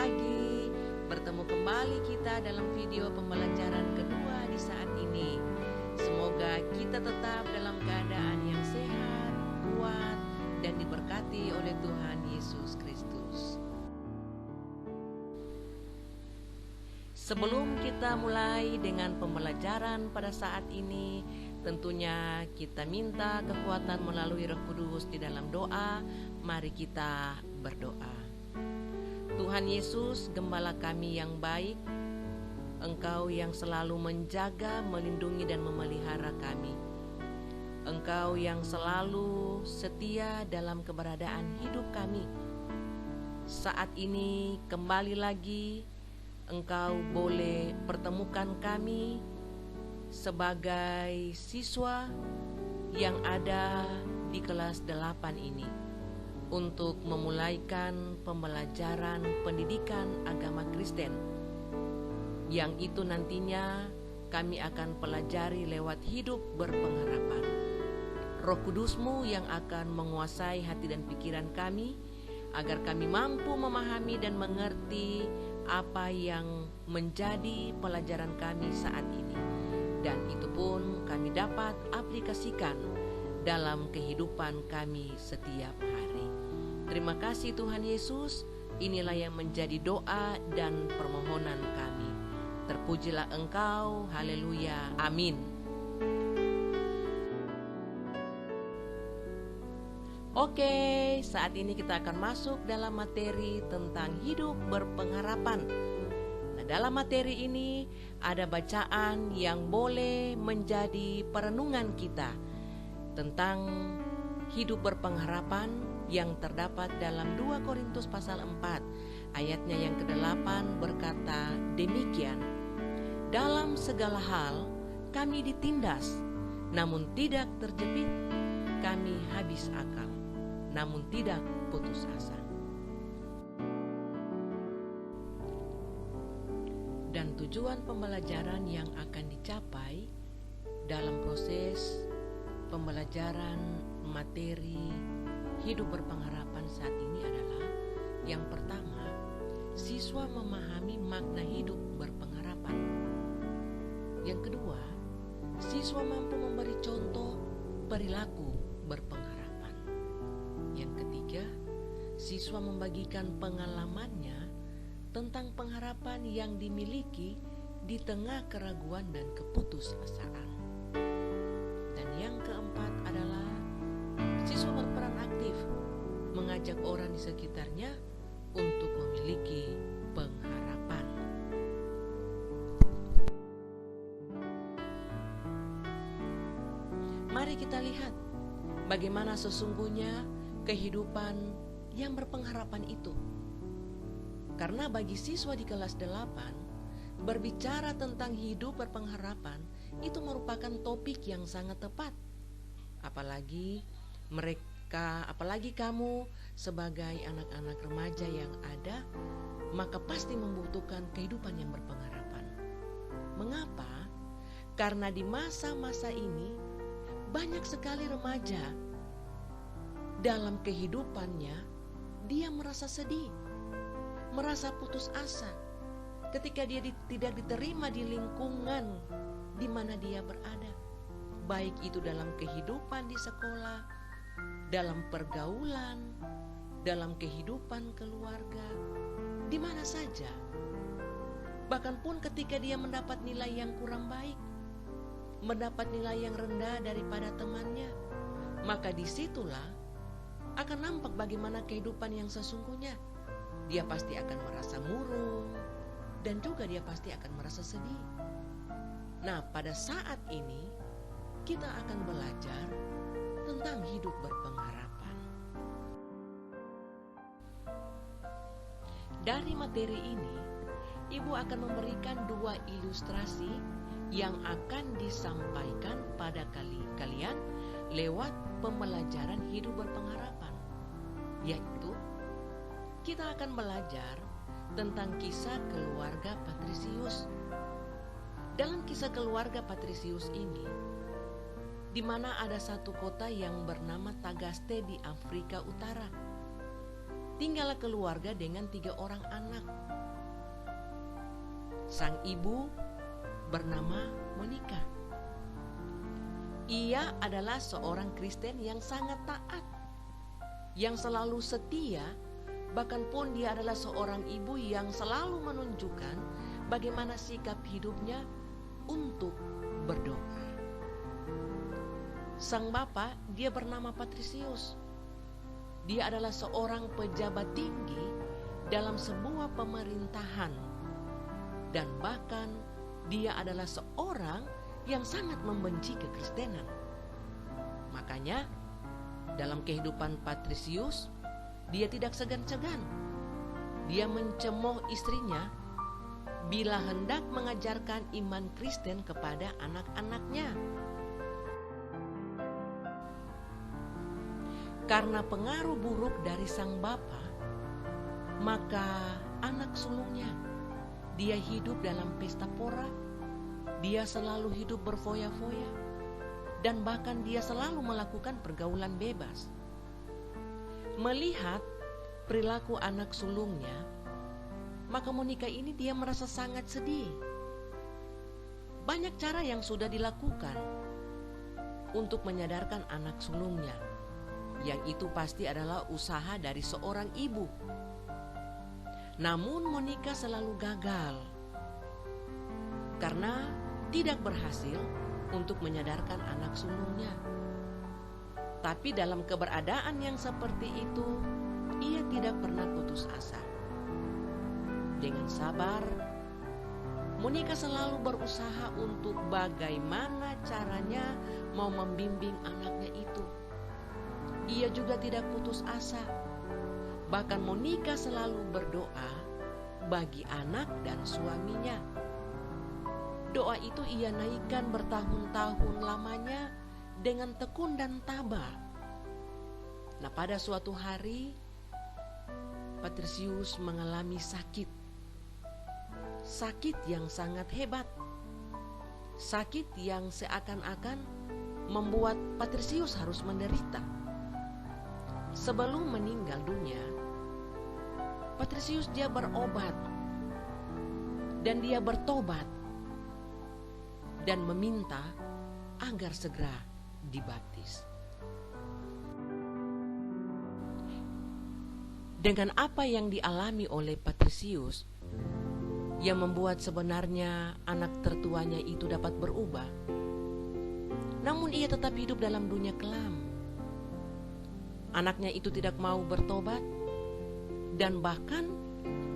pagi. Bertemu kembali kita dalam video pembelajaran kedua di saat ini. Semoga kita tetap dalam keadaan yang sehat, kuat, dan diberkati oleh Tuhan Yesus Kristus. Sebelum kita mulai dengan pembelajaran pada saat ini, tentunya kita minta kekuatan melalui Roh Kudus di dalam doa. Mari kita berdoa. Tuhan Yesus, Gembala kami yang baik, Engkau yang selalu menjaga, melindungi dan memelihara kami. Engkau yang selalu setia dalam keberadaan hidup kami. Saat ini kembali lagi Engkau boleh pertemukan kami sebagai siswa yang ada di kelas 8 ini untuk memulaikan pembelajaran pendidikan agama Kristen, yang itu nantinya kami akan pelajari lewat hidup berpengharapan. Roh Kudus-Mu yang akan menguasai hati dan pikiran kami, agar kami mampu memahami dan mengerti apa yang menjadi pelajaran kami saat ini, dan itu pun kami dapat aplikasikan dalam kehidupan kami setiap hari. Terima kasih Tuhan Yesus. Inilah yang menjadi doa dan permohonan kami. Terpujilah Engkau, haleluya, amin. Oke, saat ini kita akan masuk dalam materi tentang hidup berpengharapan. Nah, dalam materi ini ada bacaan yang boleh menjadi perenungan kita tentang hidup berpengharapan yang terdapat dalam 2 Korintus pasal 4 ayatnya yang ke-8 berkata demikian. Dalam segala hal kami ditindas, namun tidak terjepit, kami habis akal, namun tidak putus asa. Dan tujuan pembelajaran yang akan dicapai dalam proses pembelajaran materi hidup berpengharapan saat ini adalah, yang pertama, siswa memahami makna hidup berpengharapan. Yang kedua, siswa mampu memberi contoh perilaku berpengharapan. Yang ketiga, siswa membagikan pengalamannya tentang pengharapan yang dimiliki di tengah keraguan dan keputusasaan. Dan yang keempat adalah siswa berperan aktif mengajak orang di sekitarnya untuk memiliki pengharapan. Mari kita lihat bagaimana sesungguhnya kehidupan yang berpengharapan itu. Karena bagi siswa di kelas 8, berbicara tentang hidup berpengharapan itu merupakan topik yang sangat tepat. Apalagi kamu sebagai anak-anak remaja yang ada, maka pasti membutuhkan kehidupan yang berpengharapan. Mengapa? Karena di masa-masa ini banyak sekali remaja dalam kehidupannya dia merasa sedih, merasa putus asa ketika dia tidak diterima di lingkungan di mana dia berada, baik itu dalam kehidupan di sekolah, dalam pergaulan, dalam kehidupan keluarga, di mana saja. Bahkan pun ketika dia mendapat nilai yang kurang baik, mendapat nilai yang rendah daripada temannya, maka disitulah akan nampak bagaimana kehidupan yang sesungguhnya. Dia pasti akan merasa murung, dan juga dia pasti akan merasa sedih. Nah, pada saat ini kita akan belajar tentang hidup berpengharapan. Dari materi ini, Ibu akan memberikan 2 ilustrasi yang akan disampaikan pada kalian lewat pembelajaran hidup berpengharapan, yaitu kita akan belajar tentang kisah keluarga Patrisius. Dalam kisah keluarga Patrisius ini, di mana ada satu kota yang bernama Tagaste di Afrika Utara. tinggallah keluarga dengan 3 orang anak. Sang ibu bernama Monica. Ia adalah seorang Kristen yang sangat taat, yang selalu setia, bahkan pun dia adalah seorang ibu yang selalu menunjukkan bagaimana sikap hidupnya untuk berdoa. Sang bapak, dia bernama Patrisius. Dia adalah seorang pejabat tinggi dalam sebuah pemerintahan, dan bahkan dia adalah seorang yang sangat membenci kekristenan. Makanya dalam kehidupan Patrisius, dia tidak segan-segan. Dia mencemooh istrinya bila hendak mengajarkan iman Kristen kepada anak-anaknya. Karena pengaruh buruk dari sang bapa, maka anak sulungnya, dia hidup dalam pesta pora, dia selalu hidup berfoya-foya, dan bahkan dia selalu melakukan pergaulan bebas. Melihat perilaku anak sulungnya, maka Monica ini dia merasa sangat sedih. Banyak cara yang sudah dilakukan untuk menyadarkan anak sulungnya, yang itu pasti adalah usaha dari seorang ibu. Namun Monica selalu gagal karena tidak berhasil untuk menyadarkan anak sulungnya. Tapi dalam keberadaan yang seperti itu, ia tidak pernah putus asa. Dengan sabar, Monica selalu berusaha untuk bagaimana caranya mau membimbing anaknya itu. Ia juga tidak putus asa. Bahkan Monica selalu berdoa bagi anak dan suaminya. Doa itu ia naikkan bertahun-tahun lamanya dengan tekun dan tabah. Nah, pada suatu hari Patrisius mengalami sakit. Sakit yang sangat hebat. Sakit yang seakan-akan membuat Patrisius harus menderita. Sebelum meninggal dunia, Patrisius dia berobat dan dia bertobat dan meminta agar segera dibaptis. Dengan apa yang dialami oleh Patrisius yang membuat sebenarnya anak tertuanya itu dapat berubah, namun ia tetap hidup dalam dunia kelam. Anaknya itu tidak mau bertobat, dan bahkan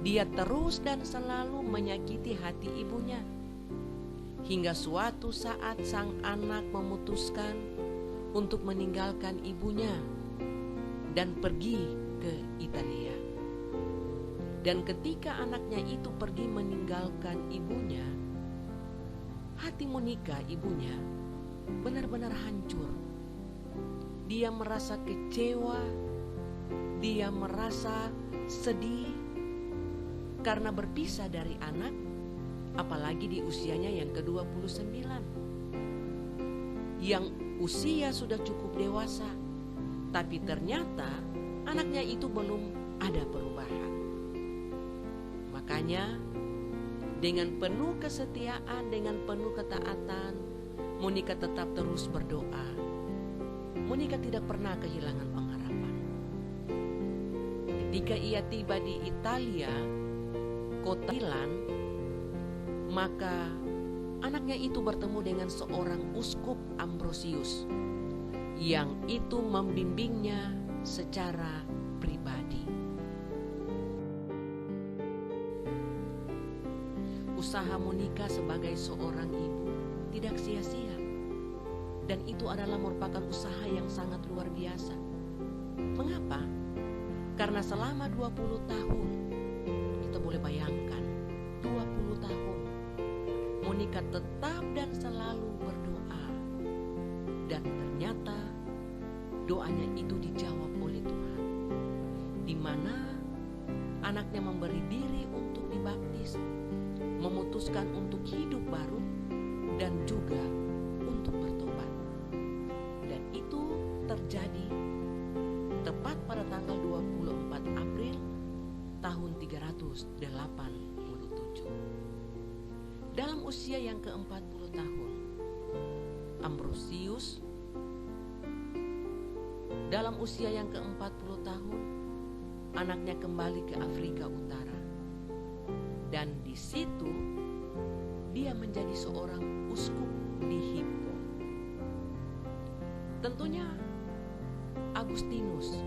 dia terus dan selalu menyakiti hati ibunya. Hingga suatu saat sang anak memutuskan untuk meninggalkan ibunya dan pergi ke Italia. Dan ketika anaknya itu pergi meninggalkan ibunya, hati Monica ibunya benar-benar hancur. Dia merasa kecewa, dia merasa sedih karena berpisah dari anak, apalagi di usianya yang ke-29, yang usia sudah cukup dewasa, tapi ternyata anaknya itu belum ada perubahan. Makanya dengan penuh kesetiaan, dengan penuh ketaatan, Monica tetap terus berdoa. Monica tidak pernah kehilangan pengharapan. Ketika ia tiba di Italia, kota Milan, maka anaknya itu bertemu dengan seorang uskup Ambrosius yang itu membimbingnya secara pribadi. Usaha Monica sebagai seorang ibu tidak sia-sia. Dan itu adalah merupakan usaha yang sangat luar biasa. Mengapa? Karena selama 20 tahun, kita boleh bayangkan, 20 tahun, Monica tetap dan selalu berdoa. Dan ternyata doanya itu dijawab oleh Tuhan. Di mana anaknya memberi diri untuk dibaptis, memutuskan untuk hidup baru, dan juga untuk bertobat. Dan itu terjadi tepat pada tanggal 24 April 387. Dalam usia yang ke-40 tahun, Ambrosius dalam usia yang ke-40 tahun, anaknya kembali ke Afrika Utara. Dan di situ dia menjadi seorang uskup di Hippo. Tentunya Agustinus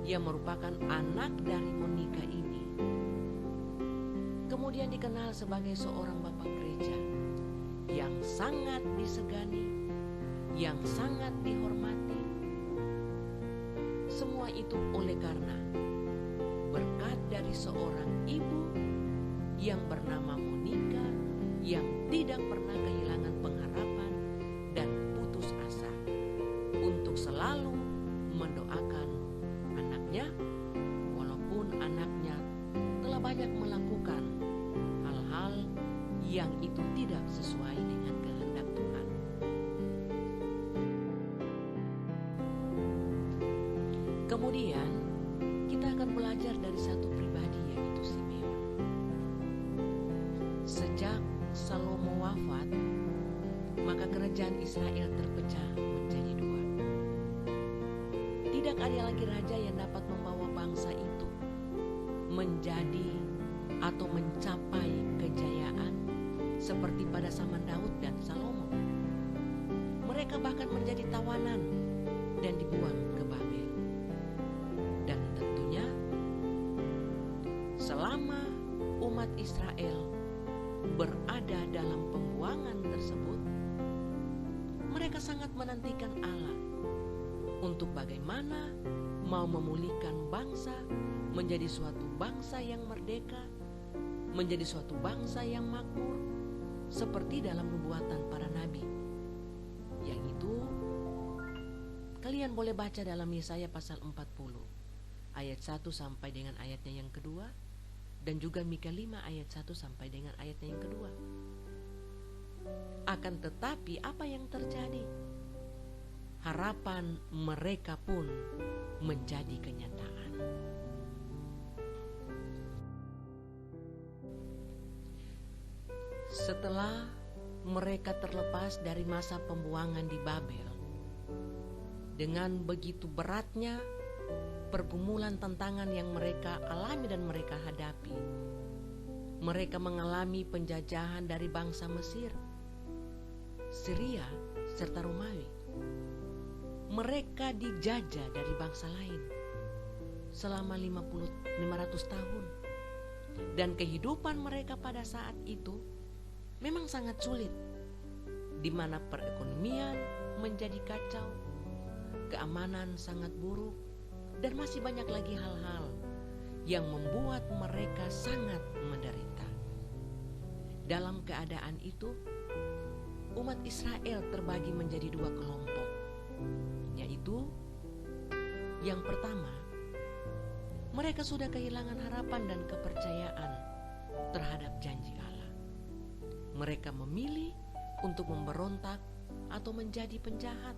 yang merupakan anak dari Monica ini kemudian dikenal sebagai seorang bapak gereja yang sangat disegani, yang sangat dihormati. Semua itu oleh karena berkat dari seorang ibu yang bernama Monica yang tidak pernah kehilangan pengharapan dan putus asa untuk selalu mendoakan anaknya, walaupun anaknya telah banyak melakukan hal-hal yang itu tidak sesuai dengan kehendak Tuhan. Kemudian kita akan belajar dari satu pribadi, yaitu Simeon. Sejak Salomo wafat, maka kerajaan Israel terpecah menjadi dua. Tidak ada lagi raja yang dapat membawa bangsa itu menjadi atau mencapai kejayaan seperti pada zaman Daud dan Salomo. Mereka bahkan menjadi tawanan dan dibuang ke Babel. Dan tentunya selama umat Israel berada dalam pembuangan tersebut, mereka sangat menantikan Allah untuk bagaimana mau memulihkan bangsa menjadi suatu bangsa yang merdeka, menjadi suatu bangsa yang makmur, seperti dalam nubuatan para nabi. Yang itu kalian boleh baca dalam Yesaya pasal 40 ayat 1 sampai dengan ayatnya yang kedua, dan juga Mika 5 ayat 1 sampai dengan ayatnya yang kedua. Akan tetapi apa yang terjadi? Harapan mereka pun menjadi kenyataan. Setelah mereka terlepas dari masa pembuangan di Babel, dengan begitu beratnya pergumulan tantangan yang mereka alami dan mereka hadapi, mereka mengalami penjajahan dari bangsa Mesir, Syria, serta Romawi. Mereka dijajah dari bangsa lain selama 500 tahun. Dan kehidupan mereka pada saat itu memang sangat sulit, di mana perekonomian menjadi kacau, keamanan sangat buruk, dan masih banyak lagi hal-hal yang membuat mereka sangat menderita. Dalam keadaan itu, umat Israel terbagi menjadi dua kelompok, yaitu yang pertama, mereka sudah kehilangan harapan dan kepercayaan terhadap janji Allah. Mereka memilih untuk memberontak atau menjadi penjahat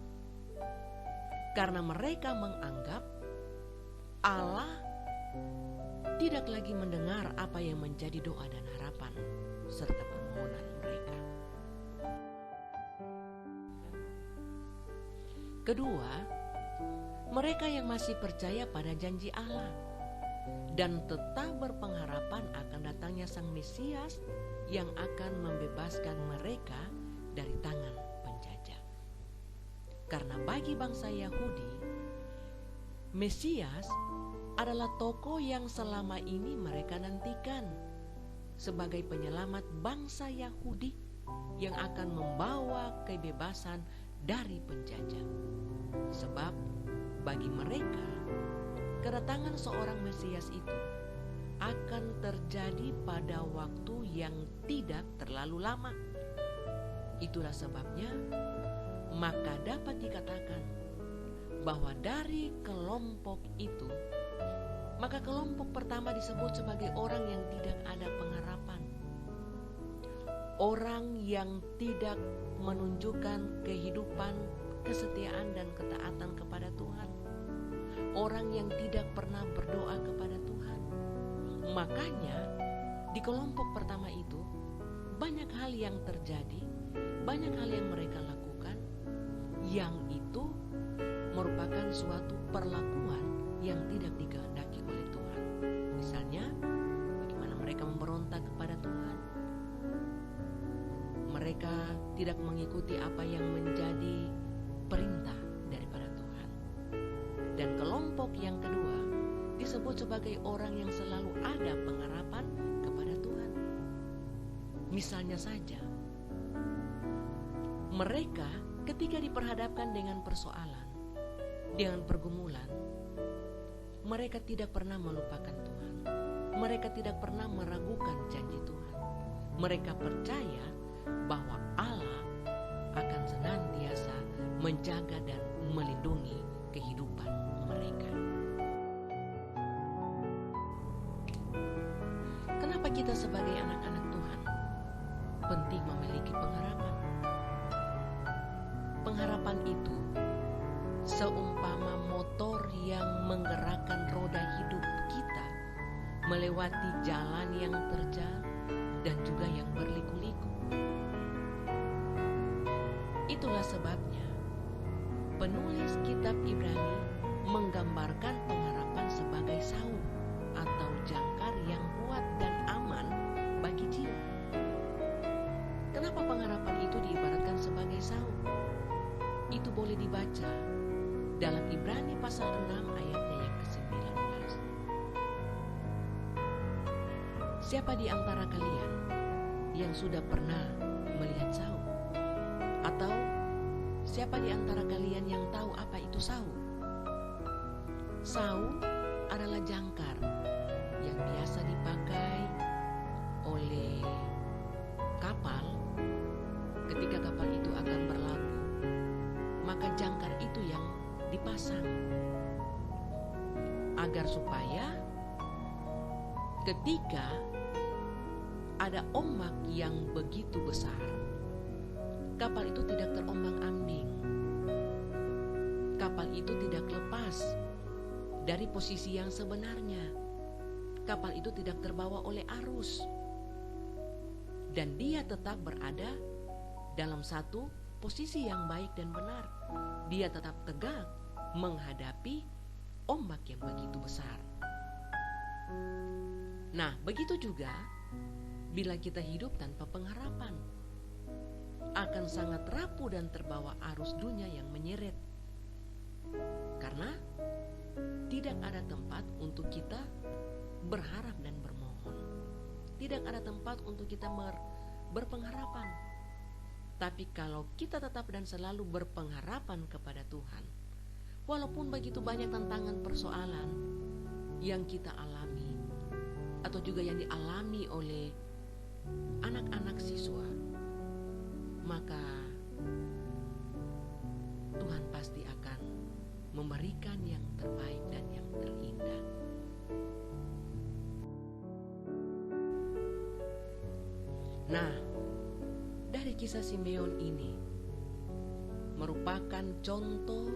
karena mereka menganggap Allah tidak lagi mendengar apa yang menjadi doa dan harapan serta permohonan mereka. Kedua, mereka yang masih percaya pada janji Allah dan tetap berpengharapan akan datangnya Sang Mesias yang akan membebaskan mereka dari tangan penjajah. Karena bagi bangsa Yahudi, Mesias adalah tokoh yang selama ini mereka nantikan sebagai penyelamat bangsa Yahudi yang akan membawa kebebasan dari penjajah. Sebab bagi mereka, kedatangan seorang Mesias itu akan terjadi pada waktu yang tidak terlalu lama. Itulah sebabnya maka dapat dikatakan bahwa dari kelompok itu, maka kelompok pertama disebut sebagai orang yang tidak ada pengharapan. Orang yang tidak menunjukkan kehidupan, kesetiaan dan ketaatan kepada Tuhan. Orang yang tidak pernah berdoa kepada Tuhan. Makanya di kelompok pertama itu banyak hal yang terjadi, banyak hal yang mereka lakukan yang itu merupakan suatu perlakuan yang tidak dikehendaki oleh Tuhan. Misalnya, bagaimana mereka memberontak kepada Tuhan. Mereka tidak mengikuti apa yang menjadi perintah daripada Tuhan. Dan kelompok yang kedua disebut sebagai orang yang selalu ada pengharapan kepada Tuhan. Misalnya saja, mereka ketika diperhadapkan dengan persoalan, dengan pergumulan, mereka tidak pernah melupakan Tuhan. Mereka tidak pernah meragukan janji Tuhan. Mereka percaya bahwa Allah akan senantiasa menjaga dan melindungi kehidupan mereka. Kenapa kita sebagai anak-anak Tuhan penting memiliki pengharapan? Pengharapan itu seumpama motor yang menggerakkan roda hidup kita melewati jalan yang terjal dan juga yang berliku-liku. Itulah sebabnya penulis kitab Ibrani menggambarkan pengharapan sebagai saung atau jangkar yang kuat dan aman bagi jiwa. Kenapa pengharapan itu diibaratkan sebagai saung? Itu boleh dibaca dalam Ibrani pasal 6 ayatnya yang ke-19. Siapa di antara kalian yang sudah pernah melihat saung? Atau siapa di antara kalian yang tahu apa itu saung? Saung adalah jangkar yang biasa dipakai oleh kapal ketika kapal itu akan berlabuh. Maka jangkar itu yang dipasang agar supaya ketika ada ombak yang begitu besar, kapal itu tidak terombang-ambing. Kapal itu tidak lepas dari posisi yang sebenarnya. Kapal itu tidak terbawa oleh arus. Dan dia tetap berada dalam satu posisi yang baik dan benar. Dia tetap tegak menghadapi ombak yang begitu besar. Nah, begitu juga bila kita hidup tanpa pengharapan, akan sangat rapuh dan terbawa arus dunia yang menyeret. Karena tidak ada tempat untuk kita berharap dan bermohon. Tidak ada tempat untuk kita berpengharapan. Tapi kalau kita tetap dan selalu berpengharapan kepada Tuhan, walaupun begitu banyak tantangan persoalan yang kita alami, atau juga yang dialami oleh anak-anak siswa, maka Tuhan pasti akan memberikan yang terbaik dan yang terindah. Nah, dari kisah Simeon ini merupakan contoh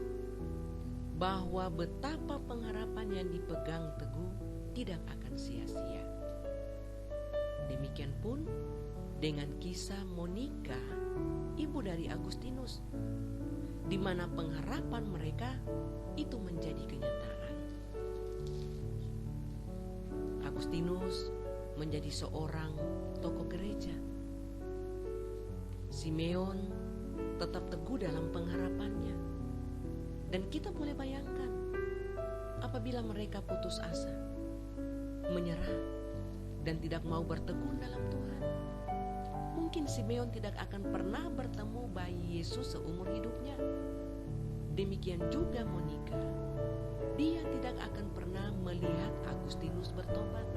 bahwa betapa pengharapan yang dipegang teguh tidak akan sia-sia. Demikian pun dengan kisah Monica, ibu dari Agustinus, di mana pengharapan mereka itu menjadi kenyataan. Agustinus menjadi seorang tokoh gereja. Simeon tetap teguh dalam pengharapannya. Dan kita boleh bayangkan apabila mereka putus asa, menyerah, dan tidak mau bertekun dalam Tuhan. Mungkin Simeon tidak akan pernah bertemu bayi Yesus seumur hidupnya. Demikian juga Monica. Dia tidak akan pernah melihat Agustinus bertobat.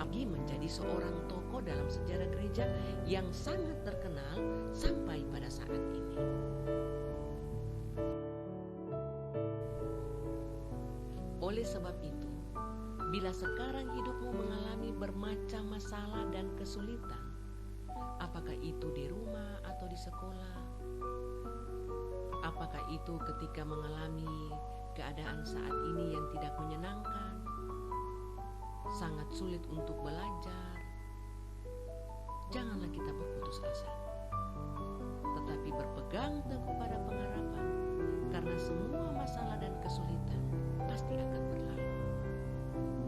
Apalagi menjadi seorang tokoh dalam sejarah gereja yang sangat terkenal sampai pada saat ini. Oleh sebab itu, bila sekarang hidupmu mengalami bermacam masalah dan kesulitan, apakah itu di rumah atau di sekolah, apakah itu ketika mengalami keadaan saat ini yang tidak menyenangkan, sangat sulit untuk belajar, janganlah kita berputus asa, tetapi berpegang teguh pada pengharapan, karena semua masalah dan kesulitan pasti akan berlalu.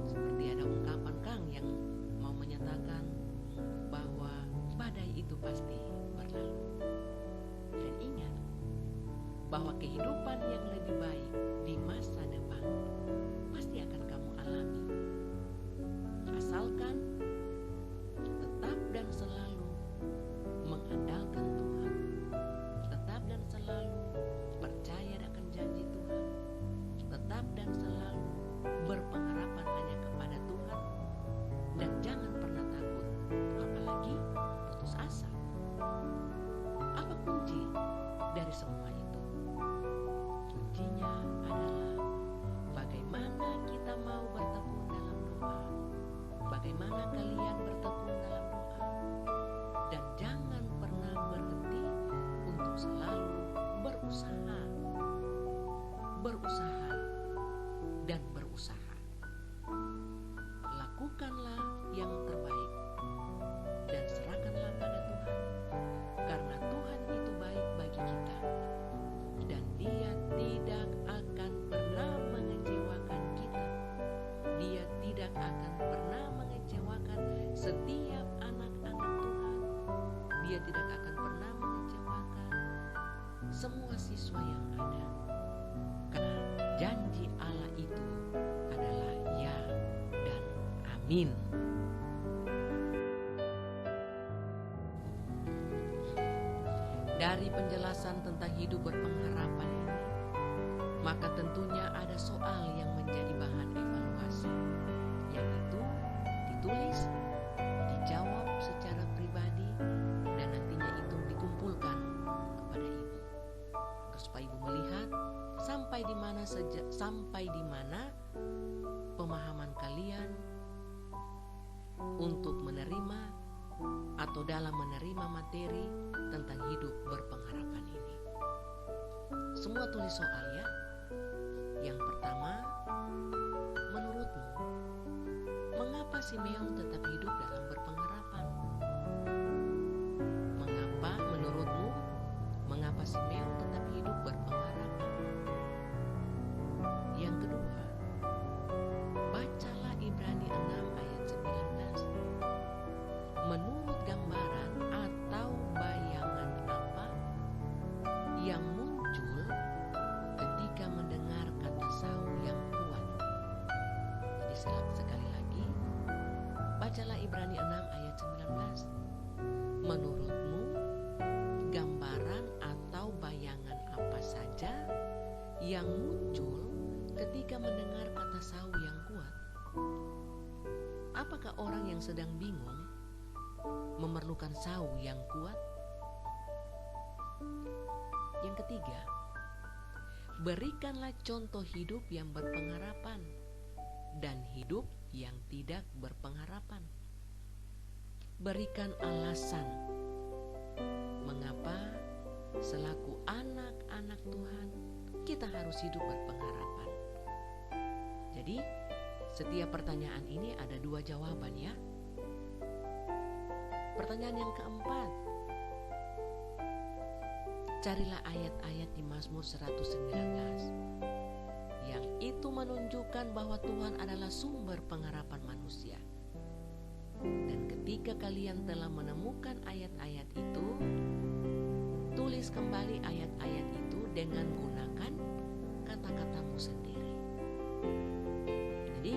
Seperti ada ungkapan Kang yang mau menyatakan bahwa badai itu pasti berlalu. Dan ingat bahwa kehidupan yang lebih baik di masa depan pasti akan kamu alami, asalkan tetap dan selalu mengandalkan Tuhan, tetap dan selalu percaya akan janji Tuhan, tetap dan selalu berpengharapan hanya kepada Tuhan, dan jangan pernah takut, apalagi putus asa. Apa kunci dari semua itu? Kuncinya adalah bagaimana kita mau bertekun dalam doa, bagaimana kalian bertekun dalam doa, dan jangan pernah berhenti untuk selalu berusaha dan berusaha. Lakukanlah yang terbaik dan serahkanlah pada Tuhan, karena Tuhan itu baik bagi kita dan Dia tidak akan pernah mengecewakan kita. Dia tidak akan pernah mengecewakan setiap anak-anak Tuhan. Dia tidak akan pernah mengecewakan semua siswa yang ada, karena janji Allah itu adalah ya dan amin. Dari penjelasan tentang hidup berpengharapan ini, maka tentunya ada soal yang menjadi bahan evaluasi, yaitu ditulis, dijawab secara pribadi, dan nantinya itu dikumpulkan kepada ibu, supaya ibu melihat sampai di mana pemahaman kalian untuk menerima atau dalam menerima materi tentang hidup berpengharapan ini. Semua tulis soal ya. Yang pertama, menurutmu, mengapa Simeon tetap hidup dalam berpengharapan? Mengapa Simeon tetap hidup berpengharapan? Yang kedua, bacalah Ibrani 6 ayat 19. Menurut gambaran atau bayangan apa yang muncul ketika mendengar kata saung yang kuat? Jadi sekali lagi, bacalah Ibrani 6 ayat 19. Menurutmu, gambaran atau bayangan apa saja yang muncul ketika mendengar kata saung yang kuat? Apakah orang yang sedang bingung memerlukan saung yang kuat? Yang ketiga, berikanlah contoh hidup yang berpengharapan dan hidup yang tidak berpengharapan. Berikan alasan mengapa selaku anak-anak Tuhan kita harus hidup berpengharapan. Jadi, setiap pertanyaan ini ada 2 jawaban ya. Pertanyaan yang keempat, carilah ayat-ayat di Mazmur 119 yang itu menunjukkan bahwa Tuhan adalah sumber pengharapan manusia. Dan ketika kalian telah menemukan ayat-ayat itu, tulis kembali ayat-ayat itu dengan gunakan kata-katamu sendiri. Jadi,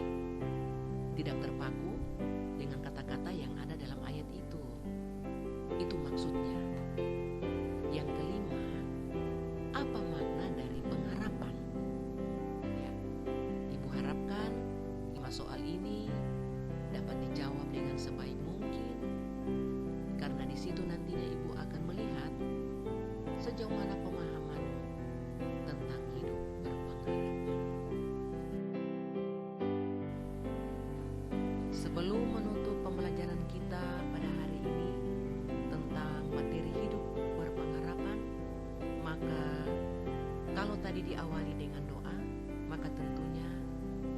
tidak terpaku dengan kata-kata yang ada dalam ayat itu. Itu maksudnya. Yang kelima, apa makna dari pengharapan? Ya, Ibu harapkan 5 soal ini dapat dijawab dengan sebaik mungkin, karena di situ nantinya Ibu akan melihat sejauh mana pemahaman tentang hidup berpengharapan. Sebelum menutup pembelajaran kita pada hari ini tentang materi hidup berpengharapan, maka kalau tadi diawali dengan doa, maka tentunya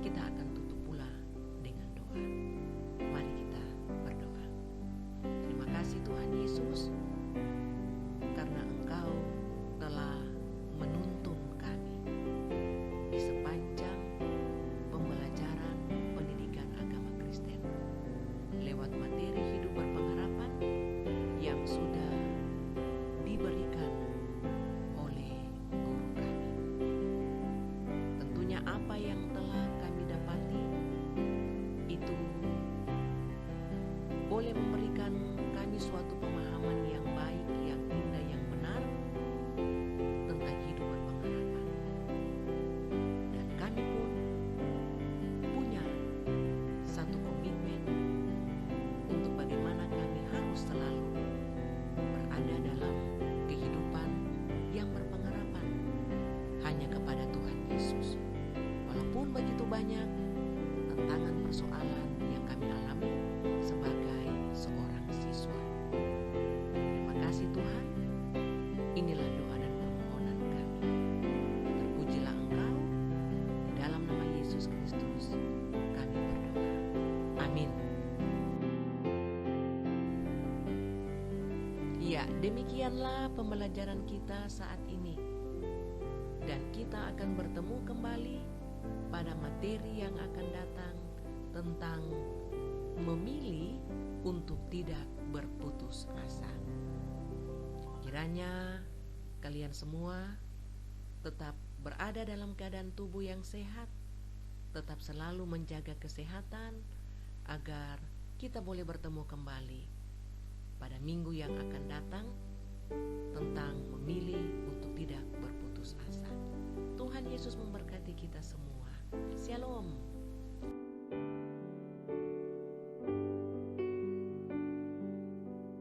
kita akan tutup pula dengan doa. hanya kepada Tuhan Yesus. Walaupun begitu banyak tantangan persoalan yang kami alami sebagai seorang siswa. Terima kasih Tuhan. Inilah doa dan permohonan kami. Terpujilah Engkau, di dalam nama Yesus Kristus kami berdoa. Amin. Ya, demikianlah pembelajaran kita saat ini. Dan kita akan bertemu kembali pada materi yang akan datang tentang memilih untuk tidak berputus asa. Kiranya kalian semua tetap berada dalam keadaan tubuh yang sehat, tetap selalu menjaga kesehatan agar kita boleh bertemu kembali pada minggu yang akan datang tentang memilih untuk tidak berputus asa. Tuhan Yesus memberkati.